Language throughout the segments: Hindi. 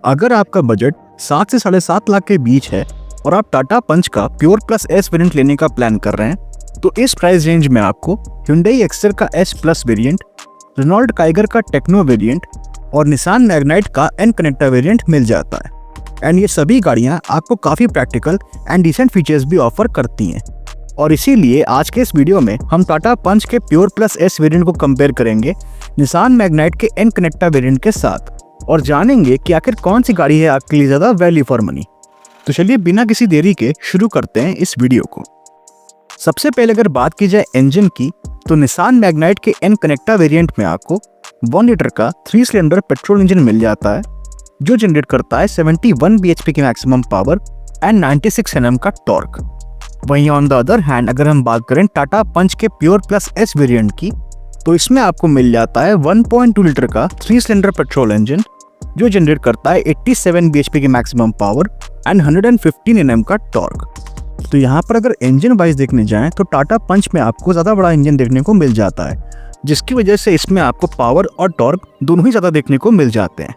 अगर आपका बजट 7 से 7.5 लाख के बीच है और आप टाटा पंच का प्योर प्लस एस वेरिएंट लेने का प्लान कर रहे हैं, तो इस प्राइस रेंज में आपको Hyundai Excel का S plus variant, Renault Kiger का टेक्नो वेरिएंट और निसान मैग्नाइट का एन कनेक्टा वेरिएंट मिल जाता है। एंड ये सभी गाड़ियाँ आपको काफ़ी प्रैक्टिकल एंड डिसेंट फीचर्स भी ऑफर करती हैं। और इसीलिए आज के इस वीडियो में हम टाटा पंच के प्योर प्लस एस वेरिएंट को कंपेयर करेंगे निसान मैग्नाइट के एन कनेक्टा वेरिएंट के साथ और जानेंगे कि आखिर कौन सी गाड़ी है आपके लिए ज़्यादा वैल्यू फॉर मनी। तो चलिए बिना किसी देरी के शुरू करते हैं इस वीडियो को। सबसे पहले अगर बात की जाए इंजन की, तो निसान मैग्नाइट के एन कनेक्टा वेरिएंट में आपको 1 लीटर का 3 सिलेंडर पेट्रोल इंजन मिल जाता है जो जनरेट करता है 71 bhp की मैक्सिमम पावर एंड 96 Nm का टॉर्क। वहीं ऑन द अदर हैंड अगर हम बात करें टाटा पंच के प्योर प्लस एस वेरिएंट की, तो इसमें आपको मिल जाता है 1.2 लीटर का 3 सिलेंडर पेट्रोल इंजन जो जनरेट करता है 87 bhp की मैक्सिमम पावर एंड 115 Nm का टॉर्क। तो यहाँ पर अगर इंजन वाइज देखने जाएं तो टाटा पंच में आपको ज़्यादा बड़ा इंजन देखने को मिल जाता है, जिसकी वजह से इसमें आपको पावर और टॉर्क दोनों ही ज़्यादा देखने को मिल जाते हैं।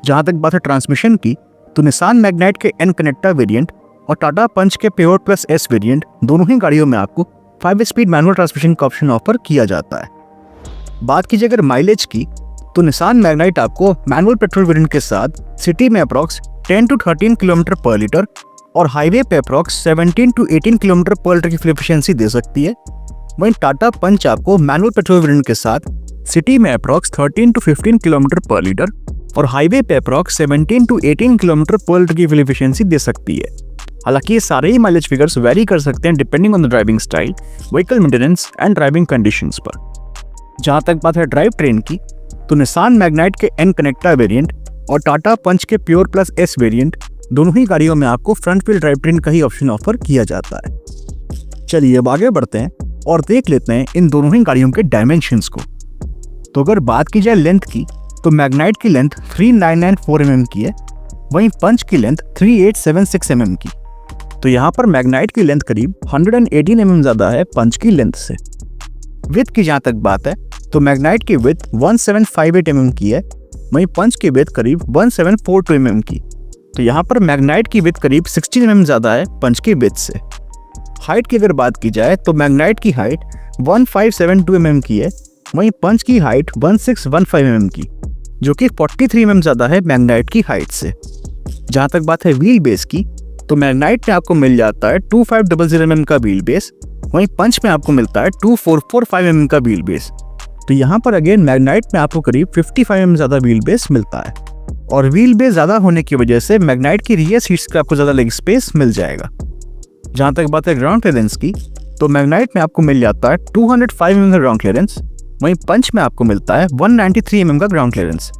जहाँ तक बात है ट्रांसमिशन की, तो निसान मैग्नाइट के एन कनेक्टा वेरिएंट और टाटा पंच के प्योर प्लस एस वेरिएंट दोनों ही गाड़ियों में आपको 5 स्पीड मैनुअल ट्रांसमिशन का ऑप्शन ऑफर किया जाता है। बात कीजिए अगर माइलेज की, तो निसान मैग्नाइट आपको मैनुअल पेट्रोल वेरिएंट के साथ सिटी में अप्रॉक्स 10 to 13 किलोमीटर पर लीटर और हाईवे पे अप्रॉक्स 17 to 18 किलोमीटर पर लीटर की फ्यूल एफिशिएंसी दे सकती है। वहीं टाटा पंच आपको मैनुअल पेट्रोल वेरिएंट के साथ सिटी में अप्रॉक्स 13 to 15 किलोमीटर पर लीटर और हाईवे पे अप्रॉक्स 17 to 18 किलोमीटर पर लीटर की फ्यूल एफिशिएंसी दे सकती है। हालांकि ये सारे ही माइलेज फिगर्स वेरी कर सकते हैं depending on the driving style, vehicle maintenance and driving conditions पर। जहां तक बात है ड्राइव ट्रेन की, तो निसान मैग्नाइट के एन कनेक्टा वेरिएंट और टाटा पंच के प्योर प्लस एस वेरिएंट दोनों ही गाड़ियों में आपको फ्रंट व्हील ड्राइव ट्रेन का ही ऑप्शन ऑफर किया जाता है। चलिए अब आगे बढ़ते हैं और देख लेते हैं इन दोनों ही गाड़ियों के डायमेंशंस को। तो अगर बात की जाए लेंथ की, तो मैग्नाइट की लेंथ 3994 mm की है, वहीं पंच की लेंथ 3876 mm की। तो यहाँ पर मैग्नाइट की लेंथ करीब 118 mm ज़्यादा है पंच की लेंथ से। विड्थ की जहाँ तक बात है, तो मैग्नाइट की विड्थ 1758 mm की है, वहीं पंच की विड्थ करीब 1742 mm की। तो यहाँ पर मैग्नाइट की विड्थ करीब 16 mm ज़्यादा है पंच की विड्थ से। हाइट की अगर बात की जाए, तो मैग्नाइट की हाइट 1572 mm की है, वहीं पंच की हाइट 1615 mm की, जो कि 43 mm ज़्यादा है मैग्नाइट की हाइट से। जहाँ तक बात है व्हील बेस की, तो मैग्नाइट में आपको मिल जाता है 2500 mm का व्हील बेस, वहीं पंच में आपको मिलता है 2445 mm का व्हील बेस। तो यहाँ पर अगेन मैग्नाइट में आपको करीब 55 mm ज़्यादा व्हील बेस मिलता है और व्हील बेस ज़्यादा होने की वजह से मैग्नाइट की रियर सीट्स का आपको ज़्यादा लेग स्पेस मिल जाएगा। जहाँ तक बात है ग्राउंड क्लियरेंस की, तो मैग्नाइट में आपको मिल जाता है 205 mm का ग्राउंड क्लियरेंस, वहीं पंच में आपको मिलता है 193 mm का ग्राउंड क्लियरेंस।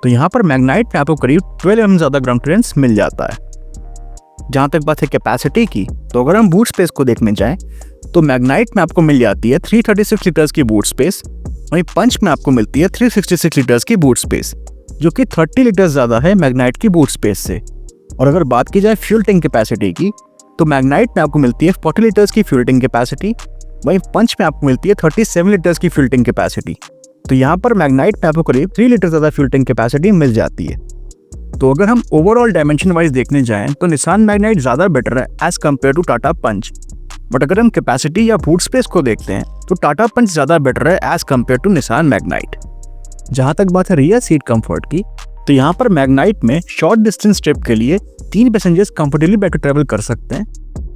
तो यहाँ पर मैग्नाइट में आपको करीब 12 mm ज़्यादा ग्राउंड क्लियरेंस मिल जाता है। जहाँ तक बात है कैपेसिटी की, तो अगर हम बूट स्पेस को देखने जाएं, तो मैग्नाइट में आपको मिल जाती है 336 लीटर्स की बूट स्पेस, वहीं पंच में आपको मिलती है 366 लीटर्स की बूट स्पेस, जो कि 30 लीटर ज़्यादा है मैग्नाइट की बूट स्पेस से। और अगर बात की जाए फ्यूल टैंक कैपेसिटी की, तो मैग्नाइट में आपको मिलती है 40 लीटर्स की फ्यूल टैंक कैपेसिटी, वहीं पंच में आपको मिलती है 37 लीटर्स की फ्यूल टैंक कैपेसिटी। तो यहाँ पर मैग्नाइट में आपको करीब 3 लीटर ज़्यादा फ्यूल टैंक कैपेसिटी मिल जाती है। तो अगर हम ओवरऑल डायमेंशन वाइज देखने जाएं, तो निसान मैग्नाइट ज़्यादा बेटर है as compare to Tata Punch. But अगर हम कैपेसिटी या बूट स्पेस को देखते हैं, तो टाटा पंच ज़्यादा बेटर है as compare to Nissan Magnite. जहाँ तक बात है रियर सीट कंफर्ट की, तो यहाँ पर मैग्नाइट में शॉर्ट डिस्टेंस ट्रिप के लिए 3 पैसेंजर्स कंफर्टेबली बैठ कर ट्रेवल कर सकते हैं,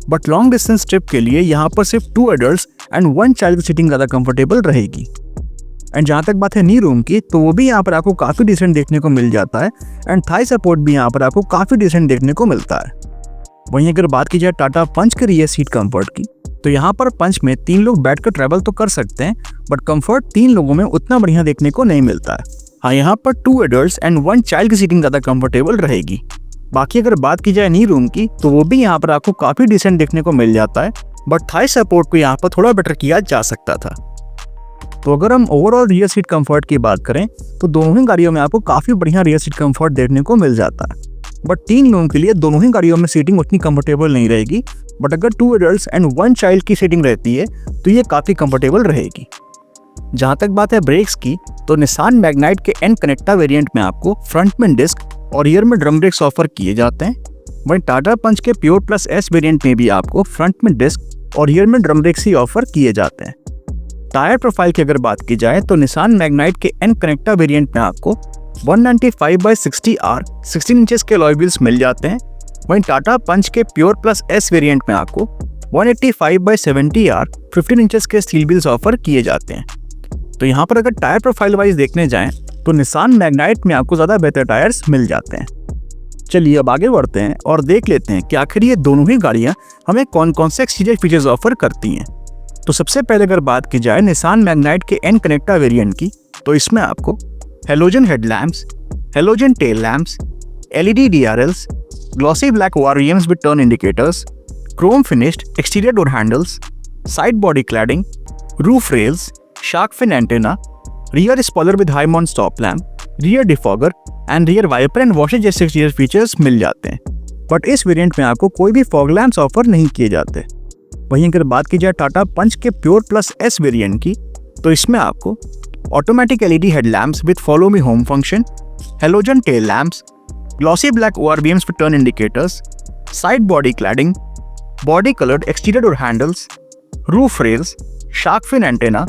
बट लॉन्ग डिस्टेंस ट्रिप के लिए यहाँ पर सिर्फ 2 एडल्ट्स एंड 1 चाइल्ड की सीटिंग ज़्यादा कंफर्टेबल रहेगी। एंड जहाँ तक बात है नी रूम की, तो वो भी यहाँ पर आपको काफ़ी डिसेंट देखने को मिल जाता है एंड थाई सपोर्ट भी यहाँ पर आपको काफ़ी डिसेंट देखने को मिलता है। वहीं अगर बात की जाए टाटा पंच के रियर सीट कंफर्ट की, तो यहाँ पर पंच में 3 लोग बैठकर ट्रैवल तो कर सकते हैं, बट कंफर्ट 3 लोगों में उतना बढ़िया देखने को नहीं मिलता है। हाँ, यहाँ पर 2 एडल्ट्स एंड 1 चाइल्ड की सीटिंग ज़्यादा कंफर्टेबल रहेगी। बाकी अगर बात की जाए नी रूम की, तो वो भी यहाँ पर आपको काफ़ी डिसेंट देखने को मिल जाता है, बट थाई सपोर्ट को यहाँ पर थोड़ा बेटर किया जा सकता था। तो अगर हम ओवरऑल रियर सीट कंफर्ट की बात करें, तो दोनों ही गाड़ियों में आपको काफ़ी बढ़िया रियर सीट कंफर्ट देखने को मिल जाता है, बट 3 लोगों के लिए दोनों ही गाड़ियों में सीटिंग उतनी कंफर्टेबल नहीं रहेगी। बट अगर 2 एडल्ट्स एंड 1 चाइल्ड की सीटिंग रहती है, तो ये काफ़ी कंफर्टेबल रहेगी। जहाँ तक बात है ब्रेक्स की, तो निसान मैग्नाइट के एन कनेक्टा वेरिएंट में आपको फ्रंट में डिस्क और रियर में ड्रम ब्रेक्स ऑफर किए जाते हैं। वहीं टाटा पंच के प्योर प्लस एस वेरिएंट में भी आपको फ्रंट में डिस्क और रियर में ड्रम ब्रेक्स ही ऑफर किए जाते हैं। टायर प्रोफाइल की अगर बात की जाए तो निसान मैग्नाइट के एन कनेक्टा वेरिएंट में आपको 195/60R 16 इंचेस के अलॉय व्हील्स मिल जाते हैं। वहीं टाटा पंच के प्योर प्लस एस वेरिएंट में आपको 185/70R 15 इंचेस के स्टील व्हील्स ऑफर किए जाते हैं। तो यहाँ पर अगर टायर प्रोफाइल वाइज देखने जाएं तो निसान मैग्नाइट में आपको ज़्यादा बेहतर टायर्स मिल जाते हैं। चलिए अब आगे बढ़ते हैं और देख लेते हैं कि आखिर ये दोनों ही गाड़ियाँ हमें कौन कौन से एक्सटीरियर फीचर्स ऑफर करती हैं। तो सबसे पहले अगर बात की जाए निसान मैग्नाइट के एन कनेक्टा वेरिएंट की, तो इसमें आपको halogen headlamps, halogen tail lamps, LED DRLs, glossy black ORVMs with turn indicators, chrome finished exterior door handles, side body cladding, roof rails, shark fin antenna, rear spoiler with high mount stop lamp, rear defogger and rear wiper and washer जैसे एक्सटीरियर फीचर्स मिल जाते हैं। बट इस वेरिएंट में आपको कोई भी फॉग लैम्प्स ऑफर नहीं किए जाते। वहीं अगर बात की जाए टाटा पंच के प्योर प्लस एस वेरिएंट की, तो इसमें आपको automatic LED headlamps with follow me home function, halogen tail lamps, glossy black ORVMs with turn indicators, side body cladding, body coloured exterior door handles, roof rails, shark fin antenna,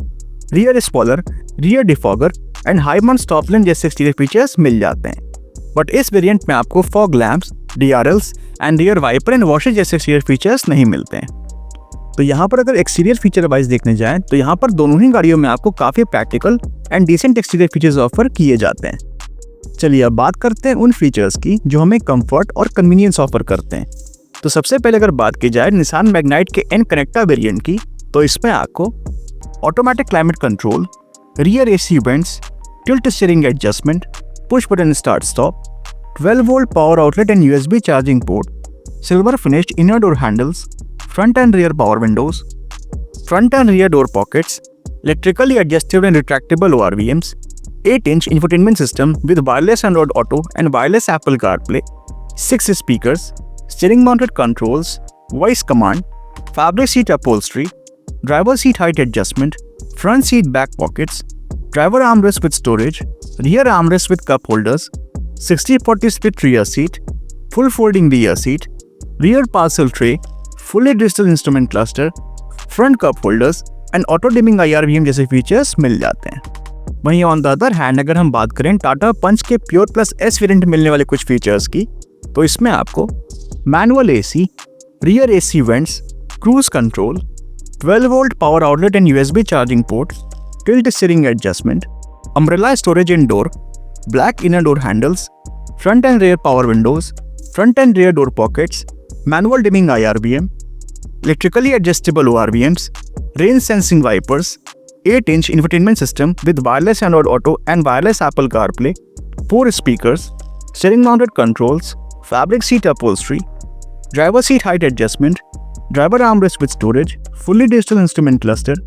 rear spoiler, rear defogger and high mount stop lamp जैसे एक्सटीरियर फीचर्स मिल जाते हैं। बट इस वेरिएंट में आपको fog lamps, DRLs and rear wiper and washer जैसे एक्सटीरियर फीचर्स नहीं मिलते हैं। तो यहाँ पर अगर एक्सटीरियर फीचर वाइज देखने जाएं तो यहाँ पर दोनों ही गाड़ियों में आपको काफ़ी practical and decent exterior features offer किए जाते हैं। चलिए अब बात करते हैं उन फीचर्स की जो हमें कंफर्ट और कन्वीनियंस ऑफर करते हैं। तो सबसे पहले अगर बात की जाए निसान मैग्नाइट के एन कनेक्टा वेरिएंट की, तो इसमें आपको automatic climate control, rear AC vents, tilt steering adjustment, push button start stop, 12 volt power outlet and USB charging port, silver finished inner door handles, front and rear power windows, front and rear door pockets, electrically adjustable and retractable ORVMs, 8-inch infotainment system with wireless Android Auto and wireless Apple CarPlay, 6 speakers, steering mounted controls, voice command, fabric seat upholstery, driver seat height adjustment, front seat back pockets, driver armrest with storage, rear armrest with cup holders, 60/40 split rear seat, full folding rear seat, rear parcel tray, fully digital instrument cluster, front cup holders and auto dimming IRVM जैसे फीचर्स मिल जाते हैं। वहीं ऑन द अदर हैंड अगर हम बात करें टाटा पंच के प्योर प्लस एस वेरिएंट मिलने वाले कुछ फीचर्स की, तो इसमें आपको manual AC, rear AC vents, cruise control, 12 volt power outlet and USB charging port, tilt steering adjustment, umbrella storage in door, black inner door handles, front end rear power Windows, front end rear door pockets, manual dimming IRVM, electrically adjustable ORVMs, rain sensing wipers, 8-inch infotainment system with wireless Android Auto and wireless Apple CarPlay, 4 speakers, steering mounted controls, fabric seat upholstery, driver seat height adjustment, driver armrest with storage, fully digital instrument cluster,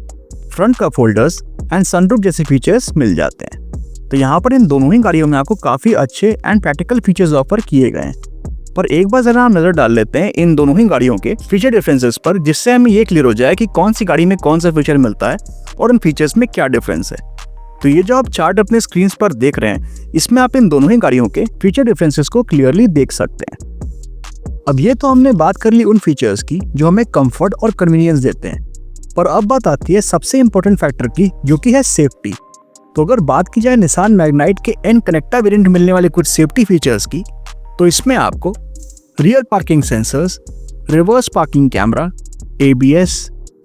front cup holders and sunroof जैसे फीचर्स मिल जाते हैं। तो यहाँ पर इन दोनों ही गाड़ियों में आपको काफ़ी अच्छे एंड प्रैक्टिकल फीचर्स ऑफर किए गए हैं। पर एक बार जरा हम नजर डाल लेते हैं इन दोनों ही गाड़ियों के फीचर डिफरेंसेस पर, जिससे हमें ये क्लियर हो जाए कि कौन सी गाड़ी में कौन सा फीचर मिलता है और इन फीचर्स में क्या डिफरेंस है। तो ये जो आप चार्ट अपने स्क्रीन पर देख रहे हैं, इसमें आप इन दोनों ही गाड़ियों के फीचर डिफरेंसेस को क्लियरली देख सकते हैं। अब ये तो हमने बात कर ली उन फीचर्स की जो हमें कंफर्ट और कन्वीनियंस देते हैं, पर अब बात आती है सबसे इंपॉर्टेंट फैक्टर की, जो कि है सेफ्टी। तो अगर बात की जाए निसान मैग्नाइट के एन कनेक्टा वेरिएंट मिलने वाले कुछ सेफ्टी फीचर्स की, तो इसमें आपको rear parking sensors, reverse parking camera, ABS,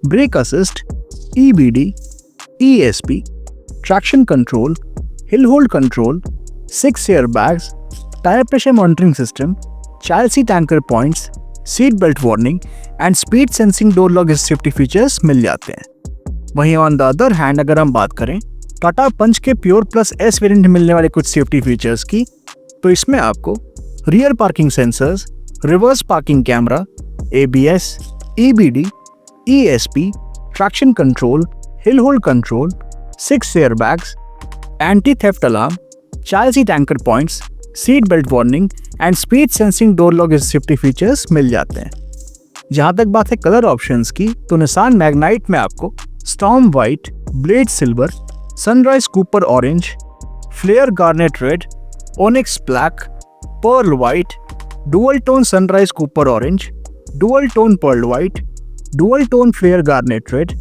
brake assist, EBD, ESP, traction control, hill hold control, 6 air bags, tyre pressure monitoring system, child seat anchor points, seat belt warning and speed sensing door lock safety features मिल जाते हैं। वहीं ऑन द अदर हैंड अगर हम बात करें टाटा पंच के प्योर प्लस एस वेरिएंट मिलने वाले कुछ सेफ्टी फीचर्स की, तो इसमें आपको rear parking sensors, reverse parking camera, ABS, EBD, ESP, traction control, hill hold control, 6 air bags, anti theft alarm, child seat anchor points, seat belt warning and speed sensing door lock safety features मिल जाते हैं। जहां तक बात है कलर ऑप्शंस की, तो निसान मैग्नाइट में आपको storm white, blade silver, sunrise copper orange, flare garnet red, onyx black, pearl white, dual tone sunrise copper orange, dual tone pearl white, dual tone flare garnet red,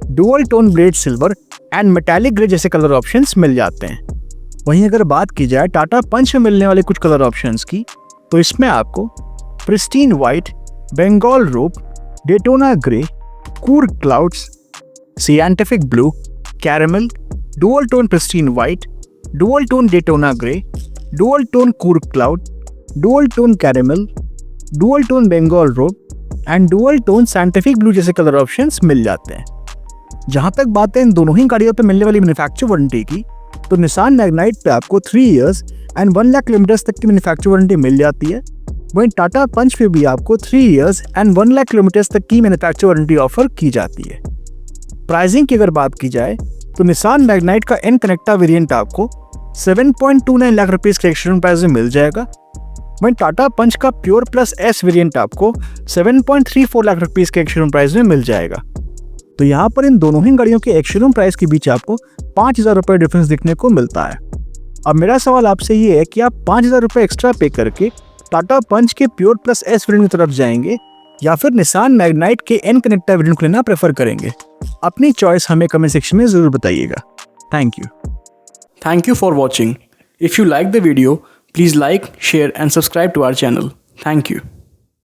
dual tone blade silver and metallic grey जैसे कलर ऑप्शंस मिल जाते हैं। वहीं अगर बात की जाए टाटा पंच में मिलने वाले कुछ कलर ऑप्शंस की, तो इसमें आपको pristine white, Bengal rouge, Daytona grey, Coorg clouds, scientific blue, caramel, dual tone pristine white, dual tone Daytona grey, dual tone Coorg cloud, dual tone caramel, dual tone Bengal rouge and dual tone scientific blue जैसे कलर ऑप्शंस मिल जाते हैं। जहां तक बात है इन दोनों ही गाड़ियों पे मिलने वाली मैन्युफैक्चर वारंटी की, तो निसान मैग्नाइट पे आपको 3 इयर्स एंड 1 लाख किलोमीटर्स तक की मैन्युफैक्चर वारंटी मिल जाती है। वहीं टाटा पंच पे भी आपको 3 इयर्स एंड 1 लाख किलोमीटर्स तक की मैन्युफैक्चर वारंटी ऑफर की जाती है। प्राइसिंग की अगर बात की जाए तो निसान मैग्नाइट का एन कनेक्टा वेरिएंट आपको 7.29 लाख रुपीस के एक्स-शोरूम प्राइस में मिल जाएगा। वहीं टाटा पंच का प्योर प्लस एस वेरिएंट आपको 7.34 लाख रुपीस के एक्स-शोरूम प्राइस में मिल जाएगा। तो यहाँ पर इन दोनों ही गाड़ियों के एक्स-शोरूम प्राइस के बीच आपको 5,000 रुपये डिफरेंस देखने को मिलता है। अब मेरा सवाल आपसे ये है कि आप 5,000 रुपये एक्स्ट्रा पे करके टाटा पंच के प्योर प्लस एस वेरिएंट की तरफ जाएंगे या फिर निसान मैग्नाइट के एन कनेक्टा वेरिएंट को लेना प्रेफर करेंगे? अपनी चॉइस हमें कमेंट सेक्शन में जरूर बताइएगा। Thank you. Thank you for watching. If you like the video, please like, share and subscribe to our channel. Thank you.